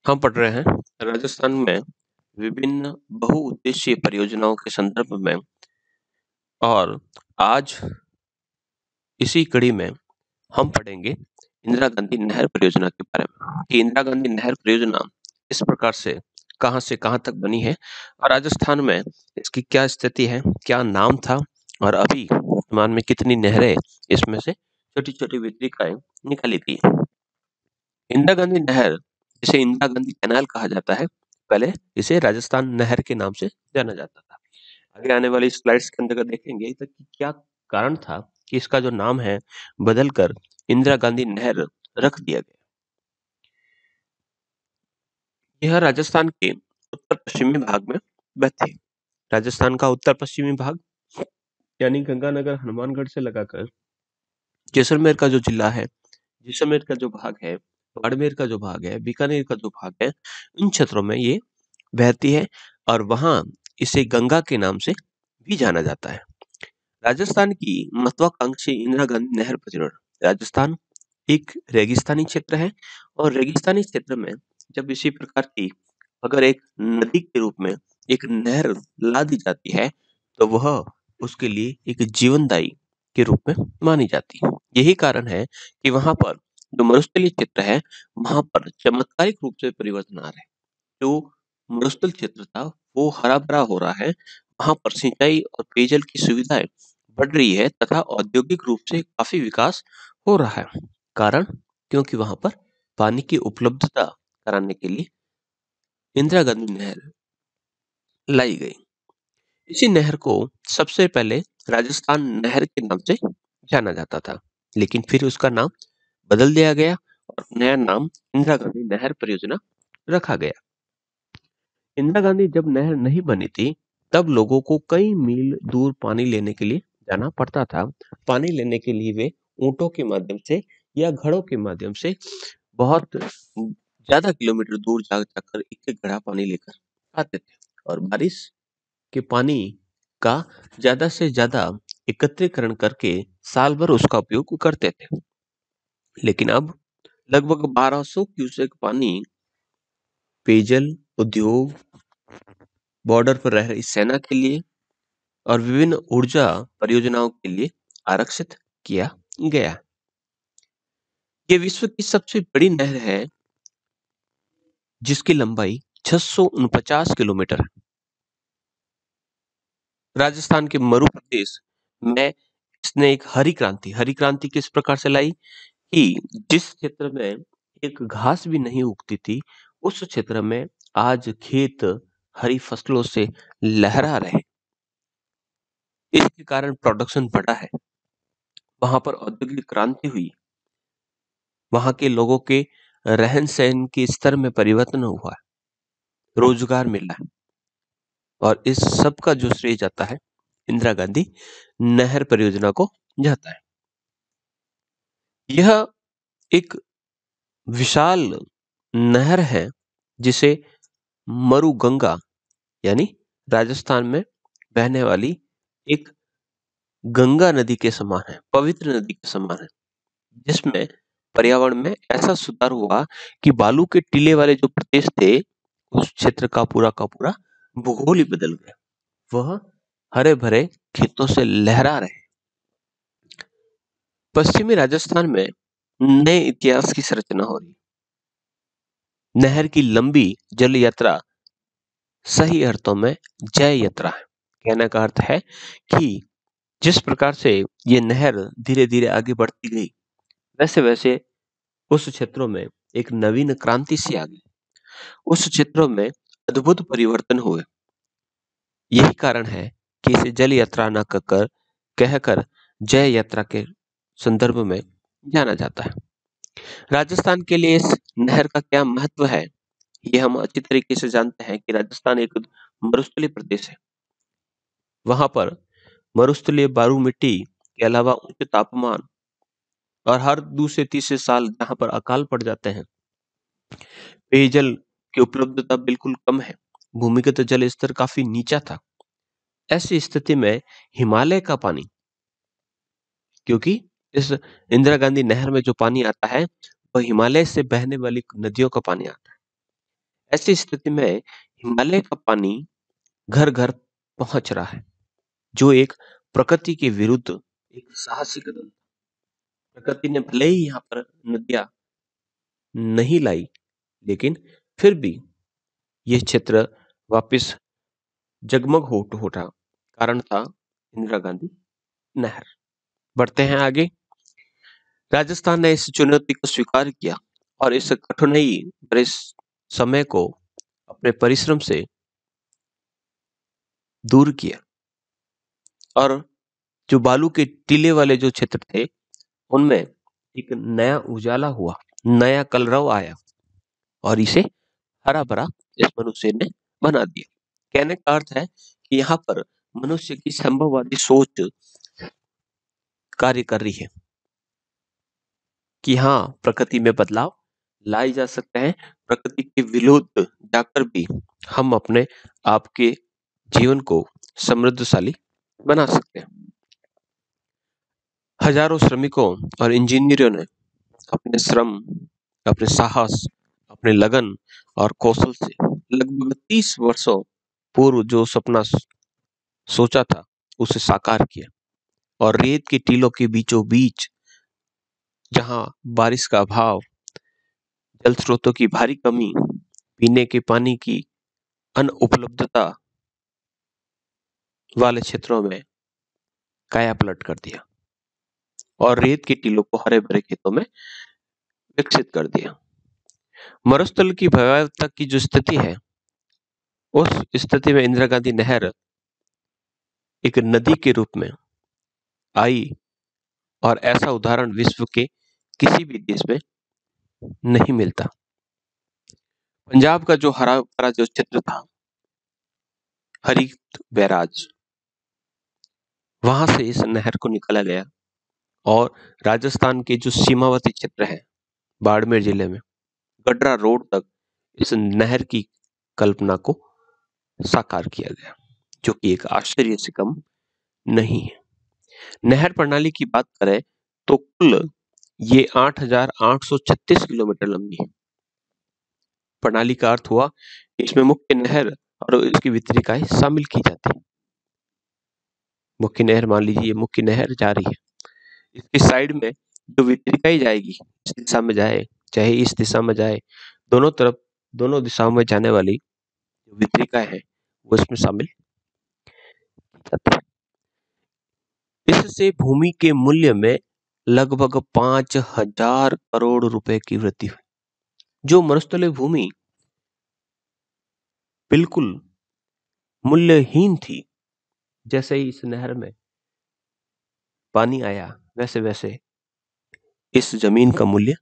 हम पढ़ रहे हैं राजस्थान में विभिन्न बहुउद्देशीय परियोजनाओं के संदर्भ में। और आज इसी कड़ी में हम पढ़ेंगे इंदिरा गांधी नहर परियोजना के बारे में कि इंदिरा गांधी नहर परियोजना इस प्रकार से कहां तक बनी है और राजस्थान में इसकी क्या स्थिति है, क्या नाम था और अभी वर्तमान में कितनी नहरें इसमें से छोटी छोटी वितरिकाएं निकाली गई हैं। इंदिरा गांधी नहर, जिसे इंदिरा गांधी कैनाल कहा जाता है, पहले इसे राजस्थान नहर के नाम से जाना जाता था। आगे आने वाली स्लाइड्स के अंतर्गत देखेंगे तो कि क्या कारण था कि इसका जो नाम है बदलकर इंदिरा गांधी नहर रख दिया गया। यह राजस्थान के उत्तर पश्चिमी भाग में बहती है। राजस्थान का उत्तर पश्चिमी भाग यानी गंगानगर हनुमानगढ़ से लगाकर जैसलमेर का जो जिला है, जैसलमेर का जो भाग है, बाड़मेर का जो भाग है, बीकानेर का जो भाग है, इन क्षेत्रों में ये बहती है और वहां इसे गंगा के नाम से भी जाना जाता है। राजस्थान की महत्वाकांक्षी इंदिरा गांधी नहर परियोजना। राजस्थान एक रेगिस्तानी क्षेत्र है और रेगिस्तानी क्षेत्र में जब इसी प्रकार की अगर एक नदी के रूप में एक नहर ला दी जाती है तो वह उसके लिए एक जीवनदायी के रूप में मानी जाती है। यही कारण है कि वहां पर जो मरुस्थलीय क्षेत्र है वहां पर चमत्कारिक रूप से परिवर्तन आ रहे हैं। जो मरुस्थल क्षेत्र था वो हरा भरा हो रहा है, वहां पर सिंचाई और पेयजल की सुविधाएं बढ़ रही है तथा औद्योगिक रूप से काफी विकास हो रहा है। कारण क्योंकि वहां पर पानी की उपलब्धता कराने के लिए इंदिरा गांधी नहर लाई गई। इसी नहर को सबसे पहले राजस्थान नहर के नाम से जाना जाता था, लेकिन फिर उसका नाम बदल दिया गया और नया नाम इंदिरा गांधी नहर परियोजना रखा गया। इंदिरा गांधी जब नहर नहीं बनी थी तब लोगों को कई मील दूर पानी लेने के लिए जाना पड़ता था। पानी लेने के लिए वे ऊंटों के माध्यम से या घड़ों के माध्यम से बहुत ज्यादा किलोमीटर दूर जा जाकर एक एक घड़ा पानी लेकर आते थे और बारिश के पानी का ज्यादा से ज्यादा एकत्रीकरण करके साल भर उसका उपयोग करते थे। लेकिन अब लगभग 1200 क्यूसेक पानी पेयजल उद्योग, बॉर्डर पर रह रही सेना के लिए और विभिन्न ऊर्जा परियोजनाओं के लिए आरक्षित किया गया। ये विश्व की सबसे बड़ी नहर है जिसकी लंबाई 649 किलोमीटर है। राजस्थान के मरु प्रदेश में इसने एक हरी क्रांति किस प्रकार से लाई कि जिस क्षेत्र में एक घास भी नहीं उगती थी उस क्षेत्र में आज खेत हरी फसलों से लहरा रहे। इसके कारण प्रोडक्शन बढ़ा है, वहां पर औद्योगिक क्रांति हुई, वहां के लोगों के रहन सहन के स्तर में परिवर्तन हुआ है, रोजगार मिला है और इस सब का जो श्रेय जाता है इंदिरा गांधी नहर परियोजना को जाता है। यह एक विशाल नहर है जिसे मरु गंगा यानी राजस्थान में बहने वाली एक गंगा नदी के समान है, पवित्र नदी के समान है, जिसमें पर्यावरण में ऐसा सुधार हुआ कि बालू के टीले वाले जो प्रदेश थे उस क्षेत्र का पूरा भूगोल ही बदल गया। वह हरे भरे खेतों से लहरा रहे। पश्चिमी राजस्थान में नए इतिहास की संरचना हो रही। नहर की लंबी जल यात्रा सही अर्थों में जय यात्रा है। कहने का अर्थ है कि जिस प्रकार से ये नहर धीरे धीरे आगे बढ़ती गई वैसे वैसे उस क्षेत्रों में एक नवीन क्रांति सी आ गई। उस क्षेत्रों में अद्भुत परिवर्तन हुए। यही कारण है कि इसे जल यात्रा न कहकर जय यात्रा के संदर्भ में जाना जाता है। राजस्थान के लिए इस नहर का क्या महत्व है, ये हम अच्छी तरीके से जानते हैं कि राजस्थान एक मरुस्थलीय प्रदेश है। वहां पर मरुस्थलीय बालू मिट्टी के अलावा उच्च तापमान और हर दूसरे तीसरे साल जहां पर अकाल पड़ जाते हैं, पेयजल की उपलब्धता बिल्कुल कम है, भूमिगत जल स्तर काफी नीचा था। ऐसी स्थिति में हिमालय का पानी, क्योंकि इस इंदिरा गांधी नहर में जो पानी आता है वह हिमालय से बहने वाली नदियों का पानी आता है, ऐसी स्थिति में हिमालय का पानी घर घर पहुंच रहा है, जो एक प्रकृति के विरुद्ध एक साहसी कदम। प्रकृति ने भले ही यहाँ पर नदियां नहीं लाई, लेकिन फिर भी यह क्षेत्र वापस जगमग हो उठा। कारण था इंदिरा गांधी नहर। बढ़ते हैं आगे। राजस्थान ने इस चुनौती को स्वीकार किया और इस कठिनाई भरे समय को अपने परिश्रम से दूर किया, और जो बालू के टीले वाले जो क्षेत्र थे, उनमें एक नया उजाला हुआ, नया कलरव आया, और इसे हरा भरा इस मनुष्य ने बना दिया। कहने का अर्थ है कि यहाँ पर मनुष्य की संभववादी सोच कार्य कर रही है कि हाँ, प्रकृति में बदलाव लाए जा सकते हैं। प्रकृति के विरुद्ध जाकर भी हम अपने आप के जीवन को समृद्धशाली बना सकते हैं। हजारों श्रमिकों और इंजीनियरों ने अपने श्रम, अपने साहस, अपने लगन और कौशल से लगभग 30 वर्षों पूर्व जो सपना सोचा था, उसे साकार किया। और रेत के टीलों के बीचों बीच, जहां बारिश का अभाव, जल स्रोतों की भारी कमी, पीने के पानी की अनुपलब्धता वाले क्षेत्रों में काया पलट कर दिया और रेत के टीलों को हरे भरे खेतों में विकसित कर दिया। मरुस्थल की भयावहता की जो स्थिति है, उस स्थिति में इंदिरा गांधी नहर एक नदी के रूप में आई, और ऐसा उदाहरण विश्व के किसी भी देश में नहीं मिलता। पंजाब का जो हरा भरा जो क्षेत्र था, हरित बैराज, वहां से इस नहर को निकाला गया और राजस्थान के जो सीमावर्ती क्षेत्र है, बाड़मेर जिले में गडरा रोड तक इस नहर की कल्पना को साकार किया गया, जो कि एक आश्चर्य से कम नहीं है। नहर प्रणाली की बात करें तो कुल ये 8,836 किलोमीटर लंबी है। प्रणाली का अर्थ हुआ इसमें मुख्य नहर और इसकी वितरिकाएं शामिल की जाती है। मुख्य नहर, मान लीजिए ये मुख्य नहर जा रही है, इसकी साइड में जो वितरिकाएं जाएगी, इस दिशा में जाए चाहे इस दिशा में जाए, दोनों तरफ, दोनों दिशाओं में जाने वाली जो वितरिकाएं हैं, वो इसमें शामिल जाती है। इससे भूमि के मूल्य में लगभग 5,000 करोड़ रुपए की वृद्धि हुई। जो मरुस्थलीय भूमि बिल्कुल मूल्यहीन थी, जैसे ही इस नहर में पानी आया, वैसे वैसे इस जमीन का मूल्य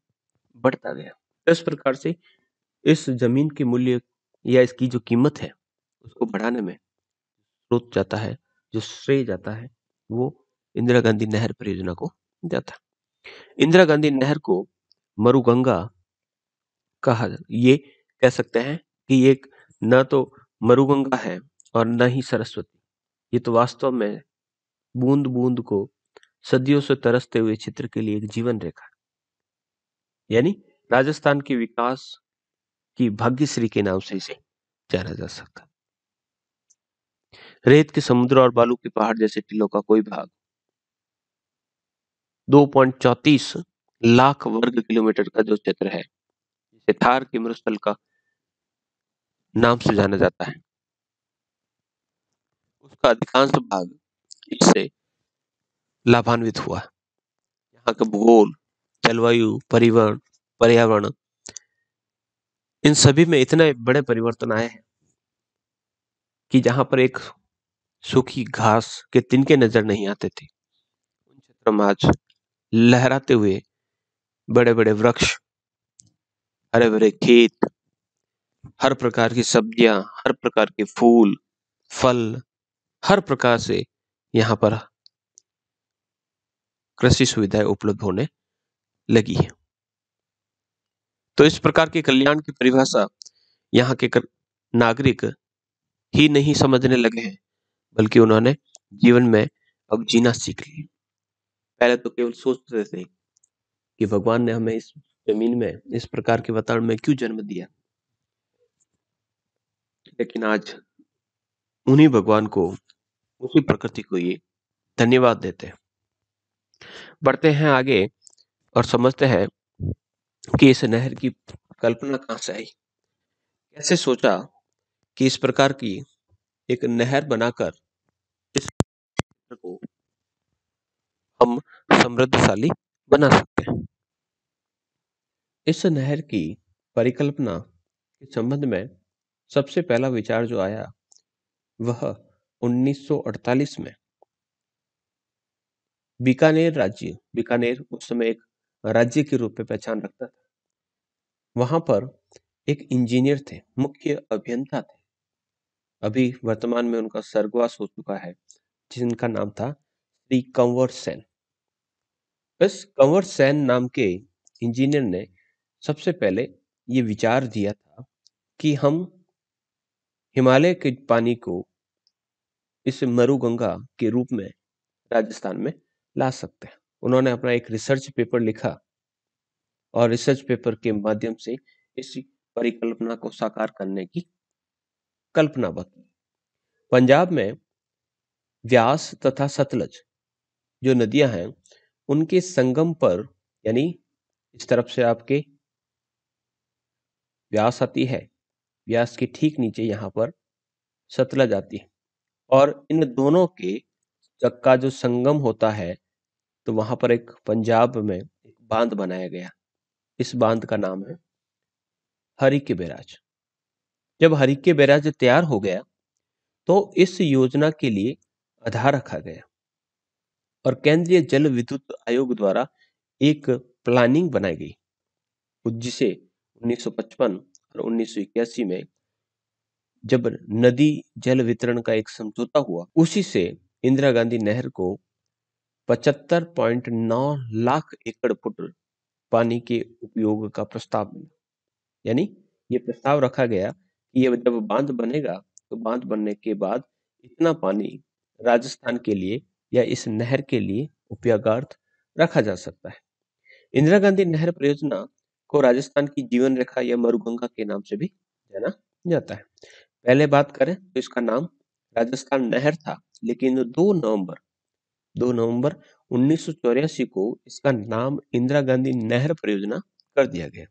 बढ़ता गया। इस प्रकार से इस जमीन के मूल्य या इसकी जो कीमत है, उसको बढ़ाने में स्रोत जाता है, जो श्रेय जाता है, वो इंदिरा गांधी नहर परियोजना को जाता है। इंदिरा गांधी नहर को मरुगंगा कहा, ये कह सकते हैं कि ये न तो मरुगंगा है और न ही सरस्वती। ये तो वास्तव में बूंद बूंद को सदियों से तरसते हुए चित्र के लिए एक जीवन रेखा, यानी राजस्थान के विकास की भाग्यश्री के नाम से इसे जाना जा सकता। रेत के समुद्र और बालू के पहाड़ जैसे टीलों का कोई भाग 2.34 लाख वर्ग किलोमीटर का जो क्षेत्र है, इसे थार के मरुस्थल का नाम से जाना जाता है, उसका अधिकांश भाग इससे लाभान्वित हुआ। यहाँ का भूगोल, जलवायु, परिवहन, पर्यावरण, इन सभी में इतने बड़े परिवर्तन आए हैं कि जहां पर एक सूखी घास के तिनके नजर नहीं आते थे, उन क्षेत्रों में आज लहराते हुए बड़े बड़े वृक्ष, हरे भरे खेत, हर प्रकार की सब्जियां, हर प्रकार के फूल, फल, हर प्रकार से यहाँ पर कृषि सुविधाएं उपलब्ध होने लगी है। तो इस प्रकार के कल्याण की परिभाषा यहाँ के नागरिक ही नहीं समझने लगे हैं, बल्कि उन्होंने जीवन में अब जीना सीख लिया। पहले तो केवल सोचते थे कि भगवान ने हमें इस जमीन में, इस प्रकार के वातावरण में क्यों जन्म दिया, लेकिन आज उन्हीं भगवान को, उसी प्रकृति को ये धन्यवाद देते हैं। बढ़ते हैं आगे और समझते हैं कि इस नहर की कल्पना कहाँ से आई, कैसे सोचा कि इस प्रकार की एक नहर बनाकर इस क्षेत्र को हम समृद्धशाली बना सकते हैं। इस नहर की परिकल्पना के संबंध में सबसे पहला विचार जो आया वह 1948 में बीकानेर उस समय एक राज्य के रूप में पहचान रखता था। वहां पर एक इंजीनियर थे, मुख्य अभियंता थे, अभी वर्तमान में उनका स्वर्गवास हो चुका है, जिनका नाम था श्री कंवर सेन। इस कंवर सेन नाम के इंजीनियर ने सबसे पहले ये विचार दिया था कि हम हिमालय के पानी को इस मरुगंगा के रूप में राजस्थान में ला सकते हैं। उन्होंने अपना एक रिसर्च पेपर लिखा और रिसर्च पेपर के माध्यम से इस परिकल्पना को साकार करने की कल्पना बताई। पंजाब में व्यास तथा सतलज जो नदियां हैं उनके संगम पर, यानी इस तरफ से आपके व्यास आती है, व्यास के ठीक नीचे यहाँ पर सतलज आती है और इन दोनों के का जो संगम होता है तो वहां पर एक पंजाब में एक बांध बनाया गया। इस बांध का नाम है हरिके बैराज। जब हरिके बैराज तैयार हो गया तो इस योजना के लिए आधार रखा गया और केंद्रीय जल विद्युत आयोग द्वारा एक प्लानिंग बनाई गई, जिसे 1955 और 1981 में जब नदी जल वितरण का एक समझौता हुआ, उसी से इंदिरा गांधी नहर को 75.9 लाख एकड़ फुट पानी के उपयोग का प्रस्ताव मिला। यानी ये प्रस्ताव रखा गया कि ये जब बांध बनेगा तो बांध बनने के बाद इतना पानी राजस्थान के लिए या इस नहर के लिए उपयोगार्थ रखा जा सकता है। इंदिरा गांधी नहर परियोजना को राजस्थान की जीवन रेखा या मरुगंगा के नाम से भी जाना जाता है। पहले बात करें तो इसका नाम राजस्थान नहर था, लेकिन 2 नवंबर 1984 को इसका नाम इंदिरा गांधी नहर परियोजना कर दिया गया।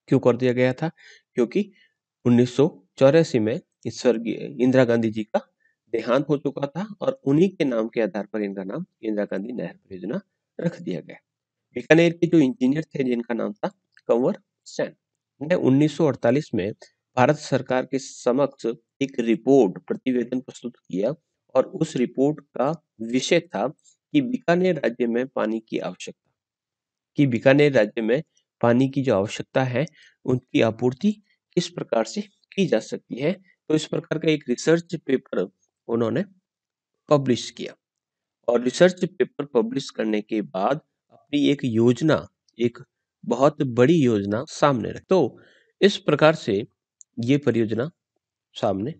क्यों कर दिया गया था? क्योंकि 1984 में स्वर्गीय इंदिरा गांधी जी का देहांत हो चुका था और उन्हीं के नाम के आधार पर इनका नाम इंदिरा गांधी नहर परियोजना रख दिया गया। बीकानेर के जो इंजीनियर थे जिनका नाम था कंवर सेन ने 1948 में भारत सरकार के समक्ष एक रिपोर्ट प्रतिवेदन प्रस्तुत किया और उस रिपोर्ट का विषय था कि बीकानेर राज्य में पानी की आवश्यकता, कि बीकानेर राज्य में पानी की जो आवश्यकता है उनकी आपूर्ति किस प्रकार से की जा सकती है। तो इस प्रकार का एक रिसर्च पेपर उन्होंने पब्लिश किया और रिसर्च पेपर पब्लिश करने के बाद अपनी एक योजना, एक बहुत बड़ी योजना सामने रखी। तो इस प्रकार से ये परियोजना सामने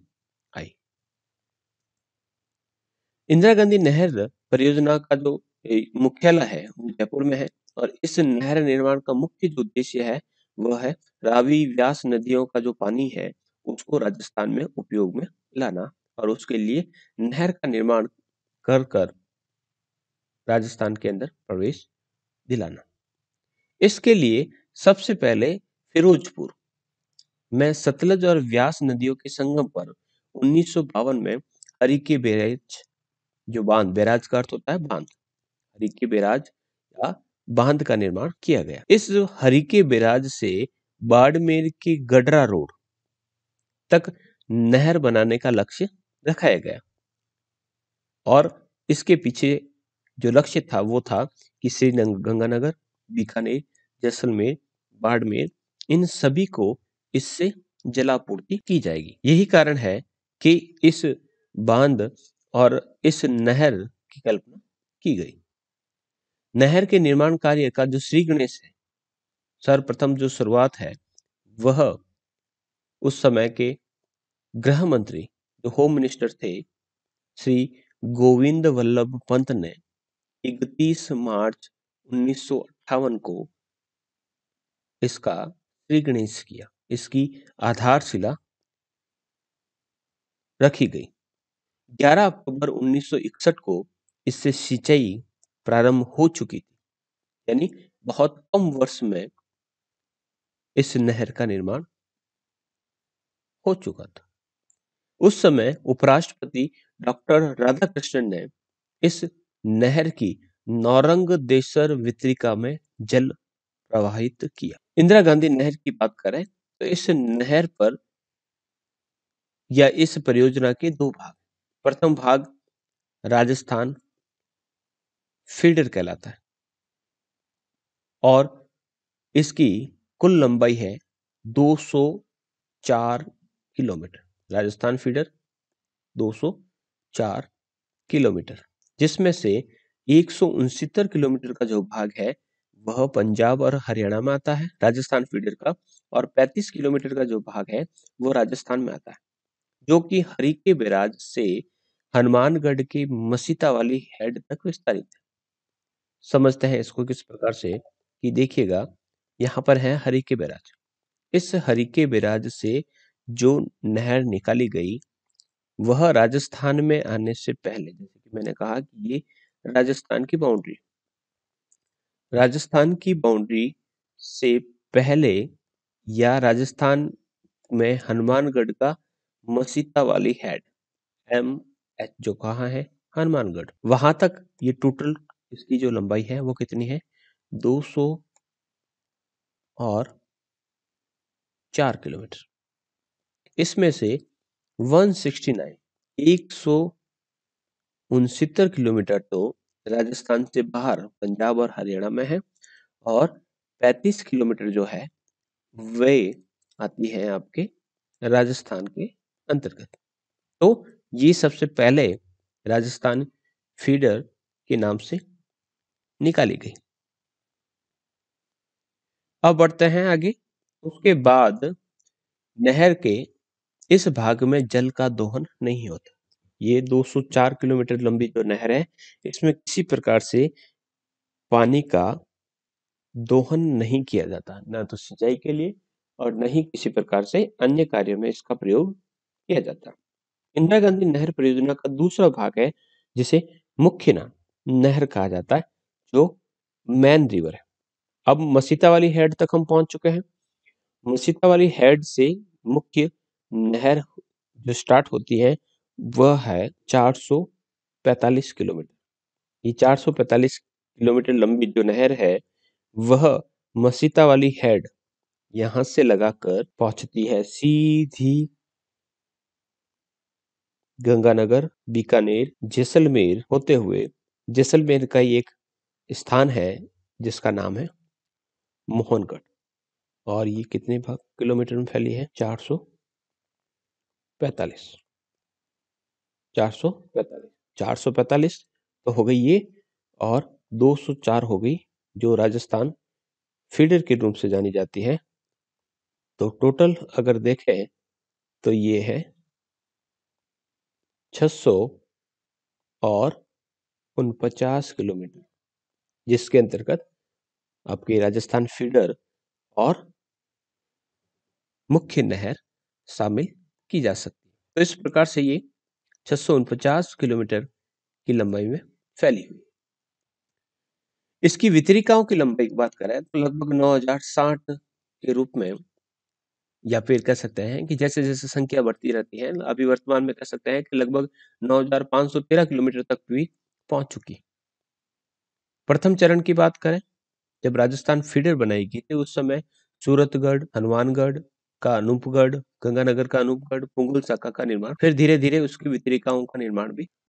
आई। इंदिरा गांधी नहर परियोजना का जो मुख्यालय है वो जयपुर में है और इस नहर निर्माण का मुख्य जो उद्देश्य है वह है रावी व्यास नदियों का जो पानी है उसको राजस्थान में उपयोग में लाना और उसके लिए नहर का निर्माण कर कर राजस्थान के अंदर प्रवेश दिलाना। इसके लिए सबसे पहले फिरोजपुर में सतलज और व्यास नदियों के संगम पर 1952 में हरिके बैराज, जो बांध, बैराज का अर्थ होता है बांध, हरिके बैराज या बांध का निर्माण किया गया। इस हरिके बैराज से बाड़मेर की गडरा रोड तक नहर बनाने का लक्ष्य रखाया गया और इसके पीछे जो लक्ष्य था वो था कि श्रीगंगानगर, बीकानेर, जैसलमेर, बाड़मेर, इन सभी को इससे जलापूर्ति की जाएगी। यही कारण है कि इस बांध और इस नहर की कल्पना की गई। नहर के निर्माण कार्य का जो श्री गणेश है, सर्वप्रथम जो शुरुआत है वह उस समय के गृह मंत्री, जो होम मिनिस्टर थे, श्री गोविंद वल्लभ पंत ने 31 मार्च 1958 को इसका श्री गणेश किया। इसकी आधारशिला रखी गई। 11 अक्टूबर 1961 को इससे सिंचाई प्रारंभ हो चुकी थी, यानी बहुत कम वर्ष में इस नहर का निर्माण हो चुका था। उस समय उपराष्ट्रपति डॉक्टर राधाकृष्णन ने इस नहर की नौरंग देसर वितरिका में जल प्रवाहित किया। इंदिरा गांधी नहर की बात करें तो इस नहर पर या इस परियोजना के दो भाग। प्रथम भाग राजस्थान फीडर कहलाता है और इसकी कुल लंबाई है 204 किलोमीटर। राजस्थान फीडर 204 किलोमीटर, जिसमें से 169 किलोमीटर का जो भाग है वह पंजाब और हरियाणा में आता है राजस्थान फीडर का, और 35 किलोमीटर का जो भाग है वो राजस्थान में आता है, जो कि हरिके बैराज से हनुमानगढ़ के मसीता वाली हेड तक विस्तारित है। समझते हैं इसको किस प्रकार से कि देखिएगा, यहाँ पर है हरिके बैराज। इस हरिके बैराज से जो नहर निकाली गई वह राजस्थान में आने से पहले, जैसे कि मैंने कहा कि ये राजस्थान की बाउंड्री से पहले या राजस्थान में हनुमानगढ़ का मसीता वाली हेड एच जो कहाँ है हनुमानगढ़, वहां तक ये टोटल इसकी जो लंबाई है वो कितनी है 204 किलोमीटर। इसमें से 169 किलोमीटर तो राजस्थान से बाहर पंजाब और हरियाणा में है, और 35 किलोमीटर जो है वे आती है आपके राजस्थान के अंतर्गत। तो ये सबसे पहले राजस्थान फीडर के नाम से निकाली गई। अब बढ़ते हैं आगे। उसके बाद नहर के इस भाग में जल का दोहन नहीं होता। ये 204 किलोमीटर लंबी जो नहर है इसमें किसी प्रकार से पानी का दोहन नहीं किया जाता, ना तो सिंचाई के लिए और न ही किसी प्रकार से अन्य कार्यों में इसका प्रयोग किया जाता। इंदिरा गांधी नहर परियोजना का दूसरा भाग है जिसे मुख्य नहर कहा जाता है, जो मैन रिवर है। अब मसीता वाली हेड तक हम पहुंच चुके हैं। मसीता वाली हेड से मुख्य नहर जो स्टार्ट होती है वह है 445 किलोमीटर। ये 445 किलोमीटर लंबी जो नहर है वह मसीता वाली हेड यहां से लगाकर पहुंचती है सीधी गंगानगर, बीकानेर, जैसलमेर होते हुए जैसलमेर का एक स्थान है जिसका नाम है मोहनगढ़। और ये कितने किलोमीटर में फैली है 445 445 तो हो गई ये, और 204 हो गई जो राजस्थान फीडर के रूप से जानी जाती है। तो टोटल अगर देखें तो ये है 649 किलोमीटर, जिसके अंतर्गत आपकी राजस्थान फीडर और मुख्य नहर शामिल की जा सकती है। तो इस प्रकार से ये 649 किलोमीटर की लंबाई में फैली हुई। इसकी वितरिकाओं की लंबाई की बात करें तो लगभग 9060 के रूप में, या फिर कह सकते हैं कि जैसे जैसे संख्या बढ़ती रहती है, अभी वर्तमान में कह सकते हैं कि लगभग 9513 किलोमीटर तक भी पहुंच चुकी। प्रथम चरण की बात करें, जब राजस्थान फीडर बनाई गई थी उस समय सूरतगढ़, हनुमानगढ़ का अनूपगढ़, गंगानगर का अनूपगढ़, पुंगुल साका का निर्माण, फिर धीरे धीरे उसकी वितरिकाओं का निर्माण भी